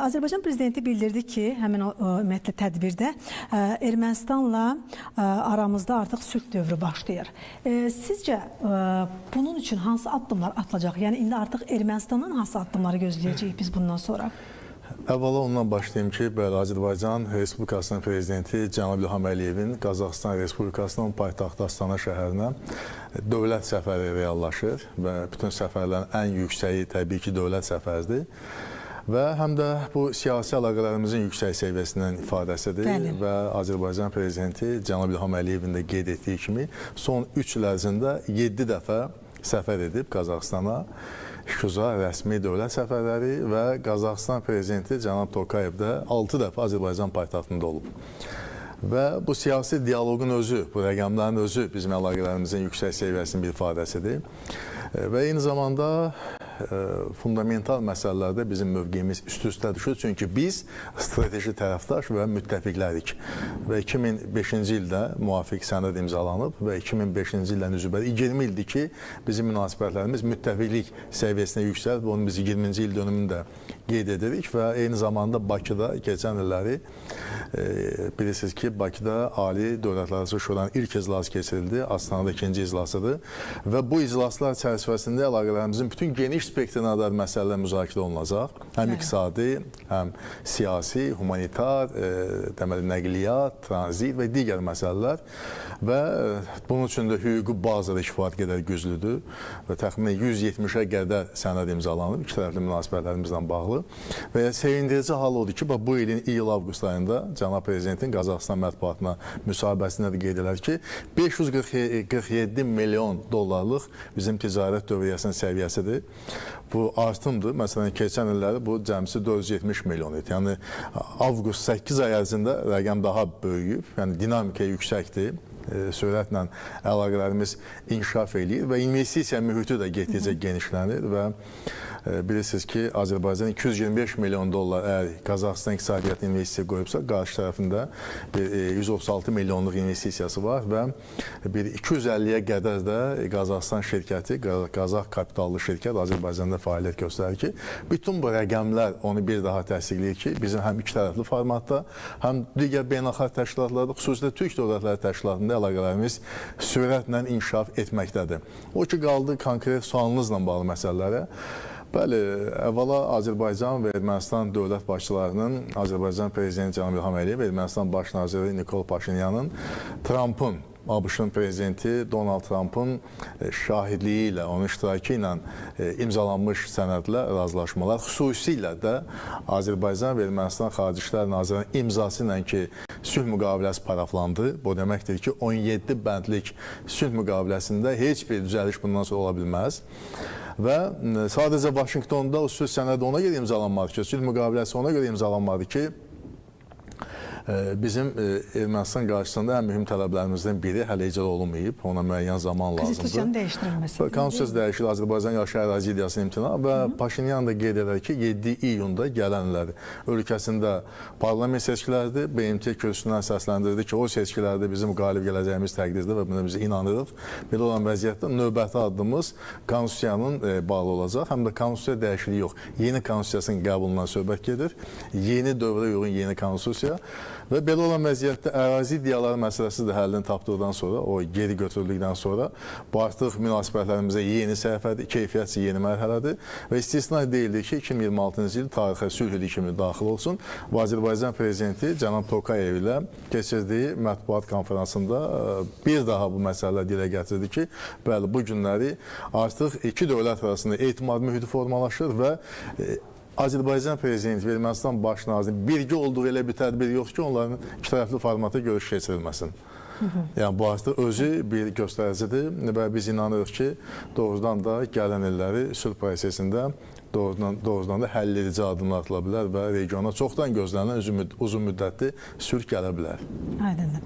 Azərbaycan prezidenti bildirdi ki, həmin o ümumiyyətlə tədbirdə Ermənistanla aramızda artıq sülh dövrü başlayır. Sizcə bunun üçün hansı addımlar atılacaq? Yəni indi artıq Ermənistandan hansı addımları gözləyəcəyik biz bundan sonra? Əvvəla ondan başlayayım ki, Azərbaycan Respublikasının prezidenti Cənab İlham Əliyevin Qazaxıstan Respublikasının paytaxtı Astana şəhərinə dövlət səfəri reallaşır və bütün səfərlərin ən yüksəyi təbii ki, dövlət səfəridir. Və həm də bu siyasi əlaqələrimizin yüksək səviyyəsinin ifadəsidir. Bəli. Və Azərbaycan prezidenti Cənab İlham Əliyevin də qeyd etdiyi kimi son 3 il ərzində 7 dəfə səfər edib Qazaxıstana. Şuza rəsmi dövlət səfərləri və Qazaxıstan prezidenti Cənab Tokayev də 6 dəfə Azərbaycan paytaxtında olub. Və bu siyasi dialoqun özü, bu rəqəmlərin özü bizim əlaqələrimizin yüksək səviyyəsinin bir ifadəsidir. Və eyni zamanda fundamental məsələlərdə bizim mövqeyimiz üst-üstə düşür. Çünki biz strateji tərəfdaş və müttəfiqlərik. Və 2005-ci ildə müvafiq sənəd imzalanıb və 2005-ci ildən üzübəri 20 ildir ki, bizim münasibətlərimiz müttəfiqlik səviyyəsinə yüksəlib. Onu biz 20-ci il dönümündə qeyd edirik və eyni zamanda Bakıda keçən illəri bilirsiniz ki, Bakıda Ali Dövlətlərarası Şuranın ilk iclası keçirildi. Astanada ikinci iclasıdır. Və bu iclaslar çərçivəsində əlaqələrimizin bütün geniş spektrinə dair məsələlər müzakirə olunacaq. Həm iqtisadi, həm siyasi, humanitar, deməli, nəqliyyat, tranzit və digər məsələlər. Və bunun üçün də hüquqi bazada kifayət qədər güclüdür və təxminən 170-ə qədər sənəd imzalanıb iki tərəfli münasibətlərimizlə bağlı. Və sevindirici hal odur ki, bu ilin iyul-avqust ayında Cənab Prezidentin Qazaxıstan mətbuatına müsahibəsində də qeyd edilər ki, 547 milyon dollarlıq bizim ticarət dövriyyəsinin səviyyəsidir. Bu artımdır. Məsələn, keçən illəri bu cəmsi 470 milyon idi. Yəni, avqust 8 ay ərzində rəqəm daha böyüyüb, yəni dinamika yüksəkdir. Sürətlə əlaqələrimiz inkişaf eləyir və investisiya mühiti də getdikcə genişlənir və bilirsiniz ki, Azərbaycan 225 milyon dollar əgər Qazaxıstan iqtisadiyyatına investisiya qoyubsa, qarşı tərəfində 136 milyonluq investisiyası var və bir 250-yə qədər də Qazaxıstan şirkəti, Qazax kapitallı şirkət Azərbaycanda fəaliyyət göstərir ki, bütün bu rəqəmlər onu bir daha təsdiqləyir ki, bizim həm iki tərəfli formatda, həm digər beynəlxalq təşkilatlarda, xüsusilə Türk Dövlətləri Təşkilatında əlaqələrimiz sürətlə inkişaf etməkdədir. O ki, qaldı konkret sualınızla bağlı məsələlərə. Bəli, əvvəla Azərbaycan və Ermənistan dövlət başçılarının, Azərbaycan prezidenti Cənab İlham Əliyev və Ermənistan baş naziri Nikol Paşinyanın Trumpın, ABŞ-ın prezidenti Donald Trumpın şahidliyi ilə, onun iştirakı ilə imzalanmış sənədlə razılaşmalar, xüsusilə də Azərbaycan və Ermənistan Xarici İşlər Nazirinin imzası ilə ki, sülh müqaviləsi paraflandı. Bu deməkdir ki, 17 bəndlik sülh müqaviləsində heç bir düzəliş bundan sonra ola bilməz. Və sadəcə Vaşinqtonda o sülh sənədi ona görə imzalanmadı ki, sülh müqaviləsi ona görə imzalanmadı ki, bizim Ermənistan qarşısında ən mühüm tələblərimizdən biri hələ icra olunmayıb, ona müəyyən zaman lazımdır. Konstitusiyanın dəyişdirilməsi. Konstitusiya dəyişir, Azərbaycan Yaşayış Ərazi İddiasının imtina və Paşinyan da qeyd edər ki, 7 iyunda gələn illəri ölkəsində parlament seçkiləridir. BMT kürsüsündən səsləndirdi ki, o seçkilərdə bizim qalib gələcəyimiz təqdirdə və buna bizə inanırıq. Belə olan vəziyyətdə növbəti addımımız Konstitusiyanın bağlı olacaq. Həm də Konstitusiya dəyişikliyi yox. Yeni Konstitusiyasının qəbulundan söhbət gedir. Yeni dövrə uyğun yeni Konstitusiya. Və belə olan vəziyyətdə ərazi iddiaları məsələsi də həllini tapdıqdan sonra, o geri götürüldükdən sonra bu artıq münasibətlərimizə yeni səhifədir, keyfiyyətçi yeni mərhələdir və istisna deyildir ki, 2026-cı il tarixə sülh ili kimi daxil olsun və Azərbaycan prezidenti Cənab Tokayev ilə keçirdiyi mətbuat konferansında bir daha bu məsələlər dilə gətirdi ki, bəli, bu günləri artıq iki dövlət arasında etimad mühiti formalaşır və Azərbaycan prezidenti və Ermənistan baş nazirinin birgə olduğu elə bir tədbir yoxdur ki, onların iki tərəfli formata görüş keçirilməsin. Yəni, bu artıq özü bir göstəricidir və biz inanırıq ki, doğrudan da gələn illəri sülh prosesində doğrudan da həll edici adımlar atıla bilər və regiona çoxdan gözlənilən uzun müddətli sülh gələ bilər. Aydındır.